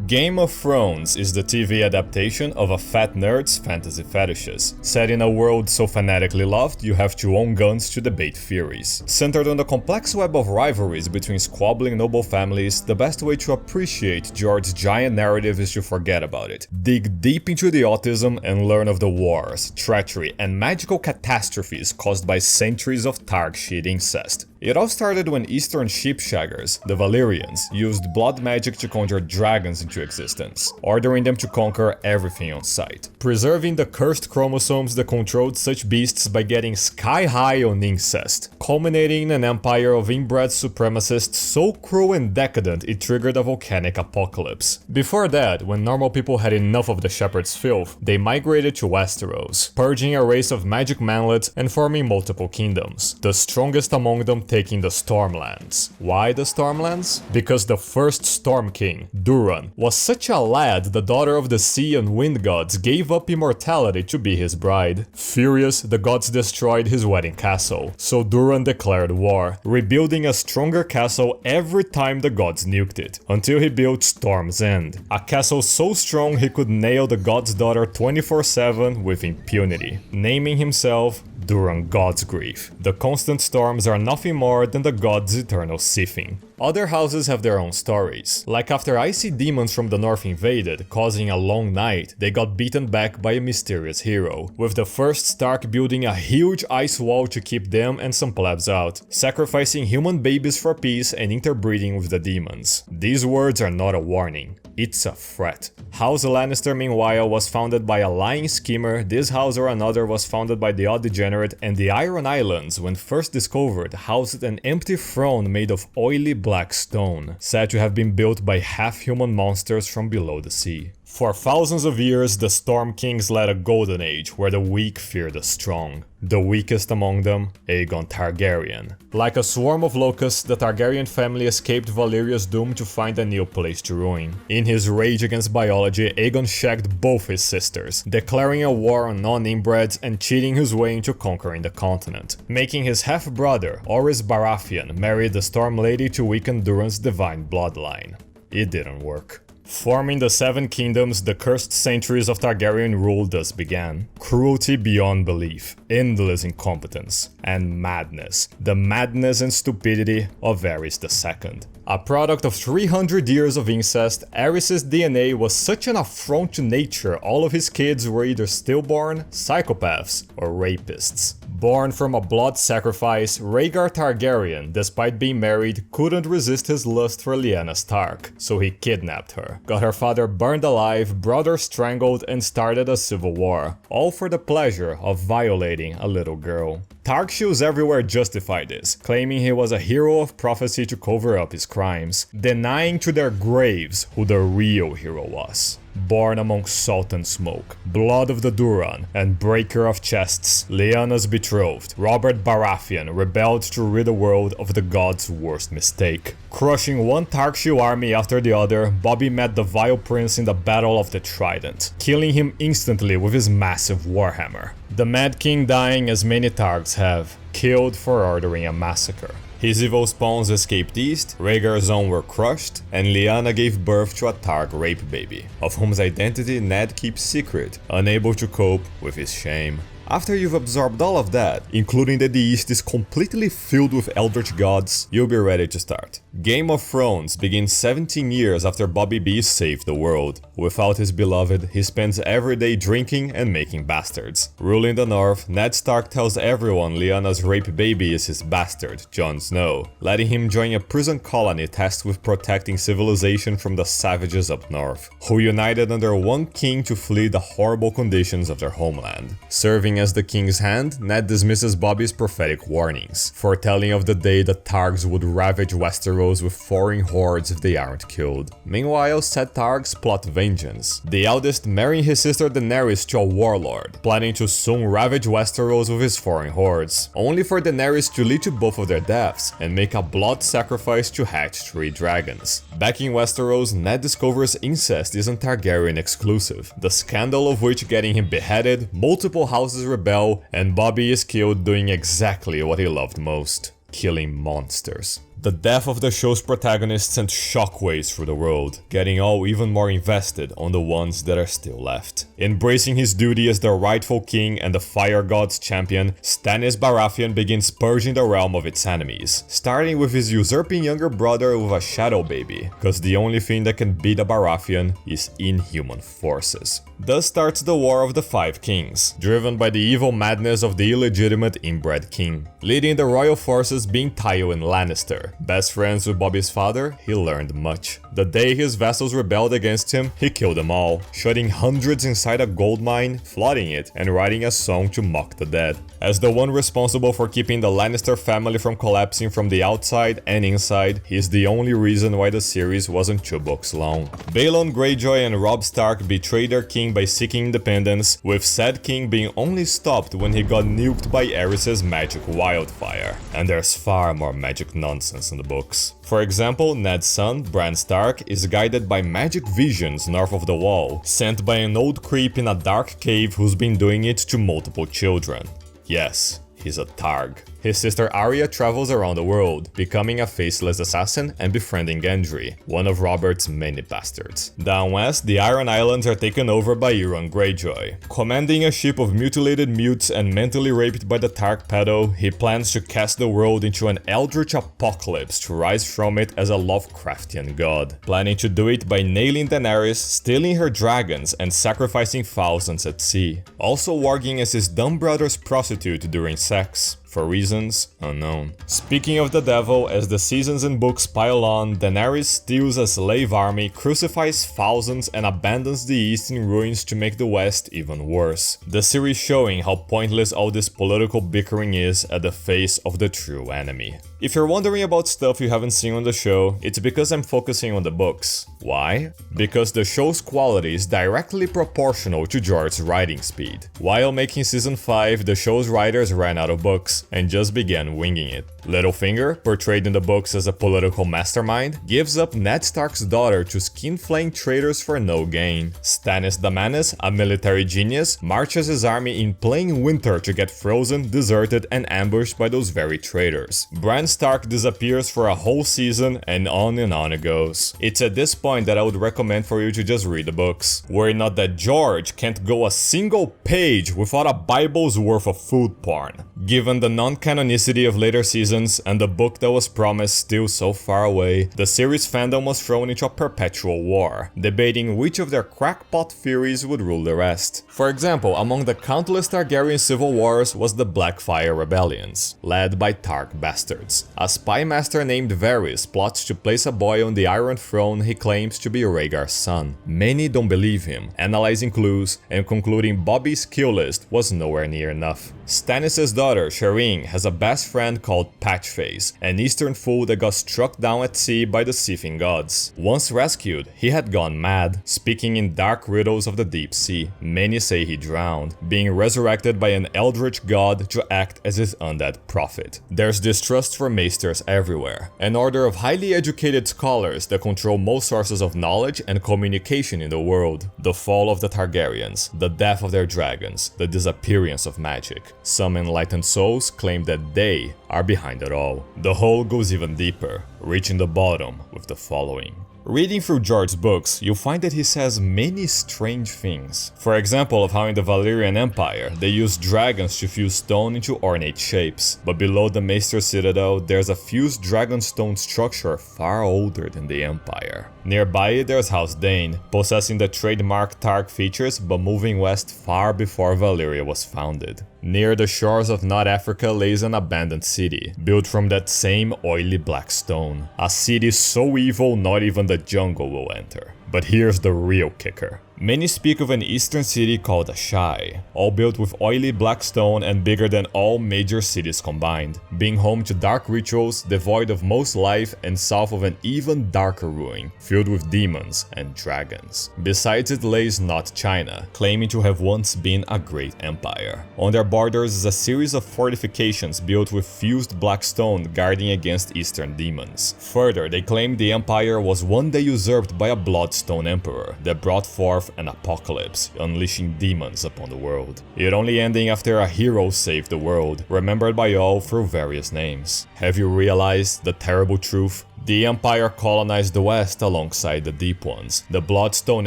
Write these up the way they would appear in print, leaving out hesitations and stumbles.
Game of Thrones is the TV adaptation of a fat nerd's fantasy fetishes, set in a world so fanatically loved you have to own guns to debate theories. Centered on the complex web of rivalries between squabbling noble families, the best way to appreciate George's giant narrative is to forget about it. Dig deep into the autism and learn of the wars, treachery, and magical catastrophes caused by centuries of Targ shit incest. It all started when Eastern sheepshaggers, the Valyrians, used blood magic to conjure dragons into existence, ordering them to conquer everything on sight, preserving the cursed chromosomes that controlled such beasts by getting sky high on incest, culminating in an empire of inbred supremacists so cruel and decadent it triggered a volcanic apocalypse. Before that, when normal people had enough of the shepherd's filth, they migrated to Westeros, purging a race of magic manlets and forming multiple kingdoms, the strongest among them taking the Stormlands. Why the Stormlands? Because the first Storm King, Duran, was such a lad the daughter of the sea and wind gods gave up immortality to be his bride. Furious, the gods destroyed his wedding castle, so Duran declared war, rebuilding a stronger castle every time the gods nuked it, until he built Storm's End, a castle so strong he could nail the god's daughter 24/7 with impunity, naming himself Duran God's Grief. The constant storms are nothing more than the god's eternal seething. Other houses have their own stories, like after icy demons from the north invaded, causing a long night, they got beaten back by a mysterious hero, with the first Stark building a huge ice wall to keep them and some plebs out, sacrificing human babies for peace and interbreeding with the demons. These words are not a warning, it's a threat. House Lannister, meanwhile, was founded by a lying schemer, this house or another was founded by the odd degenerate, and the Iron Islands, when first discovered, housed an empty throne made of oily black stone, said to have been built by half-human monsters from below the sea. For thousands of years, the Storm Kings led a golden age where the weak feared the strong. The weakest among them, Aegon Targaryen. Like a swarm of locusts, the Targaryen family escaped Valyria's doom to find a new place to ruin. In his rage against biology, Aegon shagged both his sisters, declaring a war on non-inbreds and cheating his way into conquering the continent, making his half-brother, Orys Baratheon, marry the Storm Lady to weaken Duran's divine bloodline. It didn't work. Forming the Seven Kingdoms, the cursed centuries of Targaryen rule thus began. Cruelty beyond belief, endless incompetence, and madness. The madness and stupidity of Aerys II. A product of 300 years of incest, Aerys' DNA was such an affront to nature all of his kids were either stillborn, psychopaths, or rapists. Born from a blood sacrifice, Rhaegar Targaryen, despite being married, couldn't resist his lust for Lyanna Stark, so he kidnapped her, got her father burned alive, brother strangled, and started a civil war, all for the pleasure of violating a little girl. Targ shields everywhere justify this, claiming he was a hero of prophecy to cover up his crimes, denying to their graves who the real hero was. Born among salt and smoke, blood of the Duran, and breaker of chests, Lyanna's betrothed, Robert Baratheon rebelled to rid the world of the god's worst mistake. Crushing one Targ army after the other, Bobby met the Vile Prince in the Battle of the Trident, killing him instantly with his massive warhammer. The Mad King dying as many Targs have, killed for ordering a massacre. His evil spawns escaped east, Rhaegar's own were crushed, and Lyanna gave birth to a Targ rape baby, of whose identity Ned keeps secret, unable to cope with his shame. After you've absorbed all of that, including that the East is completely filled with eldritch gods, you'll be ready to start. Game of Thrones begins 17 years after Bobby B saved the world. Without his beloved, he spends every day drinking and making bastards. Ruling the North, Ned Stark tells everyone Lyanna's rape baby is his bastard, Jon Snow, letting him join a prison colony tasked with protecting civilization from the savages up north, who united under one king to flee the horrible conditions of their homeland. Serving as the king's hand, Ned dismisses Bobby's prophetic warnings, foretelling of the day the Targs would ravage Westeros with foreign hordes if they aren't killed. Meanwhile, said Targs plot vengeance, the eldest marrying his sister Daenerys to a warlord, planning to soon ravage Westeros with his foreign hordes, only for Daenerys to lead to both of their deaths and make a blood sacrifice to hatch 3 dragons. Back in Westeros, Ned discovers incest isn't Targaryen exclusive, the scandal of which getting him beheaded, multiple houses rebel, and Bobby is killed doing exactly what he loved most: killing monsters. The death of the show's protagonist sent shockwaves through the world, getting all even more invested on the ones that are still left. Embracing his duty as the rightful king and the fire god's champion, Stannis Baratheon begins purging the realm of its enemies, starting with his usurping younger brother with a shadow baby, cause the only thing that can beat a Baratheon is inhuman forces. Thus starts the War of the Five Kings, driven by the evil madness of the illegitimate inbred king. Leading the royal forces being Tywin Lannister. Best friends with Bobby's father, he learned much. The day his vassals rebelled against him, he killed them all, shooting hundreds inside a gold mine, flooding it, and writing a song to mock the dead. As the one responsible for keeping the Lannister family from collapsing from the outside and inside, he is the only reason why the series wasn't 2 books long. Balon Greyjoy and Robb Stark betrayed their king by seeking independence, with said king being only stopped when he got nuked by Aerys's magic wildfire. And there's far more magic nonsense in the books. For example, Ned's son, Bran Stark, is guided by magic visions north of the wall, sent by an old creep in a dark cave who's been doing it to multiple children. Yes, he's a Targ. His sister Arya travels around the world, becoming a faceless assassin and befriending Gendry, one of Robert's many bastards. Down west, the Iron Islands are taken over by Euron Greyjoy. Commanding a ship of mutilated mutes and mentally raped by the Targ pedo, he plans to cast the world into an eldritch apocalypse to rise from it as a Lovecraftian god, planning to do it by nailing Daenerys, stealing her dragons, and sacrificing thousands at sea. Also warging as his dumb brother's prostitute during sex. For reasons unknown. Speaking of the devil, as the seasons and books pile on, Daenerys steals a slave army, crucifies thousands, and abandons the East in ruins to make the West even worse. The series showing how pointless all this political bickering is at the face of the true enemy. If you're wondering about stuff you haven't seen on the show, it's because I'm focusing on the books. Why? Because the show's quality is directly proportional to George's writing speed. While making season 5, the show's writers ran out of books and just began winging it. Littlefinger, portrayed in the books as a political mastermind, gives up Ned Stark's daughter to skin-flaying traitors for no gain. Stannis the Menace, a military genius, marches his army in plain winter to get frozen, deserted, and ambushed by those very traitors. Bran Stark disappears for a whole season, and on it goes. It's at this point that I would recommend for you to just read the books. Were it not that George can't go a single page without a Bible's worth of food porn. Given the non-canonicity of later seasons and the book that was promised still so far away, the series fandom was thrown into a perpetual war, debating which of their crackpot theories would rule the rest. For example, among the countless Targaryen civil wars was the Blackfire Rebellions, led by Targ bastards. A spy master named Varys plots to place a boy on the Iron Throne he claims to be Rhaegar's son. Many don't believe him, analyzing clues and concluding Bobby's kill list was nowhere near enough. Stannis' daughter, Shireen, has a best friend called Patchface, an eastern fool that got struck down at sea by the seething gods. Once rescued, he had gone mad, speaking in dark riddles of the deep sea. Many say he drowned, being resurrected by an eldritch god to act as his undead prophet. There's distrust for maesters everywhere, an order of highly educated scholars that control most sources of knowledge and communication in the world. The fall of the Targaryens, the death of their dragons, the disappearance of magic. Some enlightened souls claim that they are behind it all. The hole goes even deeper, reaching the bottom with the following. Reading through George's books, you'll find that he says many strange things. For example, of how in the Valyrian Empire, they use dragons to fuse stone into ornate shapes, but below the Maester Citadel, there's a fused dragonstone structure far older than the Empire. Nearby, there's House Dane, possessing the trademark Targ features but moving west far before Valyria was founded. Near the shores of North Africa lays an abandoned city, built from that same oily black stone. A city so evil not even the jungle will enter. But here's the real kicker. Many speak of an eastern city called Ashai, all built with oily black stone and bigger than all major cities combined, being home to dark rituals, devoid of most life and south of an even darker ruin, filled with demons and dragons. Besides it lays North China, claiming to have once been a great empire. On their borders is a series of fortifications built with fused black stone guarding against eastern demons. Further, they claim the empire was one day usurped by a bloodstone emperor that brought forth North an apocalypse, unleashing demons upon the world. It only ending after a hero saved the world, remembered by all through various names. Have you realized the terrible truth? The Empire colonized the West alongside the Deep Ones. The Bloodstone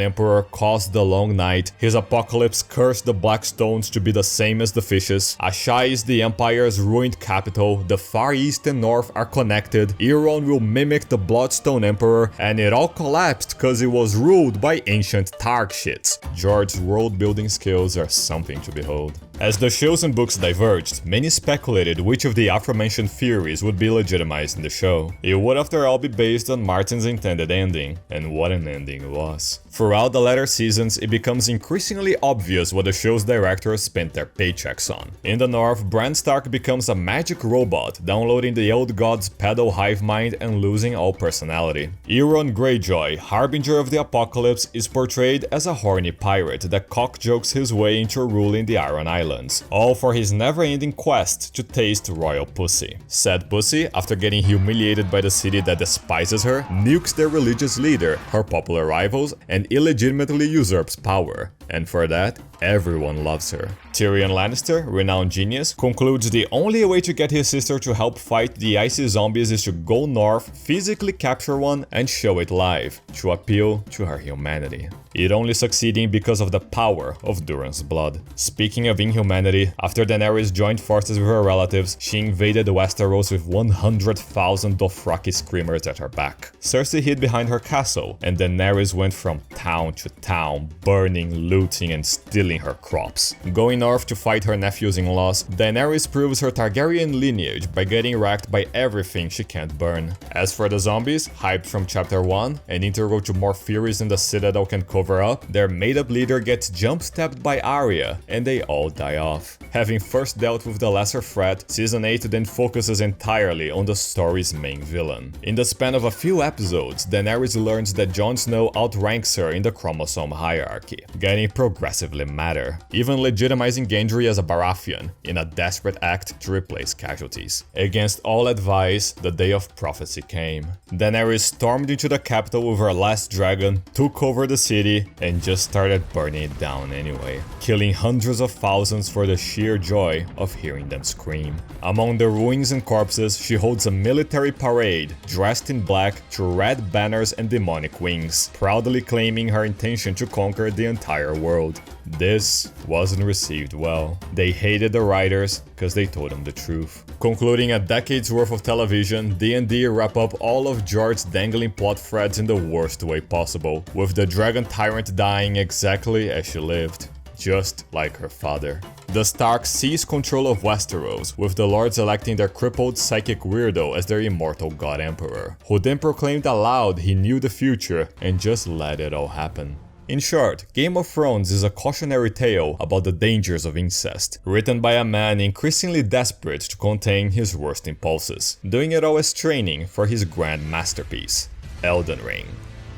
Emperor caused the Long Night. His apocalypse cursed the Black Stones to be the same as the fishes. Ashai is the Empire's ruined capital. The Far East and North are connected. Euron will mimic the Bloodstone Emperor, and it all collapsed cause it was ruled by ancient Targ shits. George's world-building skills are something to behold. As the shows and books diverged, many speculated which of the aforementioned theories would be legitimized in the show. It would after all be based on Martin's intended ending, and what an ending it was. Throughout the latter seasons, it becomes increasingly obvious what the show's directors spent their paychecks on. In the North, Bran Stark becomes a magic robot, downloading the old god's pedal hive mind and losing all personality. Euron Greyjoy, harbinger of the apocalypse, is portrayed as a horny pirate that cock-jokes his way into ruling the Iron Islands, all for his never-ending quest to taste royal pussy. Said pussy, after getting humiliated by the city that despises her, nukes their religious leader, her popular rivals, and illegitimately usurps power. And for that, everyone loves her. Tyrion Lannister, renowned genius, concludes the only way to get his sister to help fight the icy zombies is to go north, physically capture one, and show it live, to appeal to her humanity. It only succeeding because of the power of Duran's blood. Speaking of inhumanity, after Daenerys joined forces with her relatives, she invaded Westeros with 100,000 Dothraki screamers at her back. Cersei hid behind her castle, and Daenerys went from town to town, burning, looting, and stealing her crops. Going north to fight her nephews-in-laws, Daenerys proves her Targaryen lineage by getting wrecked by everything she can't burn. As for the zombies, hyped from chapter 1, and integral to more theories in the Citadel can cover up, their made-up leader gets jump-stabbed by Arya, and they all die off. Having first dealt with the lesser threat, Season 8 then focuses entirely on the story's main villain. In the span of a few episodes, Daenerys learns that Jon Snow outranks her in the chromosome hierarchy, getting progressively madder, even legitimizing Gendry as a Baratheon, in a desperate act to replace casualties. Against all advice, the day of prophecy came. Daenerys stormed into the capital with her last dragon, took over the city, and just started burning it down anyway, killing hundreds of thousands for the sheer joy of hearing them scream. Among the ruins and corpses, she holds a military parade, dressed in black, to red banners and demonic wings, proudly claiming her intention to conquer the entire world. This wasn't received well. They hated the writers because they told them the truth. Concluding a decade's worth of television, D&D wrap up all of George's dangling plot threads in the worst way possible, with the dragon tyrant dying exactly as she lived, just like her father. The Starks seize control of Westeros, with the lords electing their crippled psychic weirdo as their immortal god emperor, who then proclaimed aloud he knew the future and just let it all happen. In short, Game of Thrones is a cautionary tale about the dangers of incest, written by a man increasingly desperate to contain his worst impulses, doing it all as training for his grand masterpiece, Elden Ring.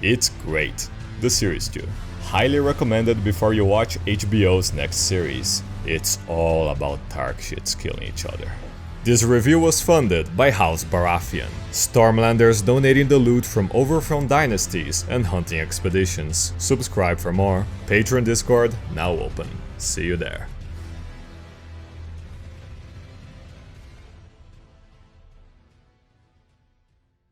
It's great. The series too. Highly recommended before you watch HBO's next series. It's all about Targ shits killing each other. This review was funded by House Baratheon, Stormlanders donating the loot from overthrown dynasties and hunting expeditions. Subscribe for more. Patreon Discord now open. See you there.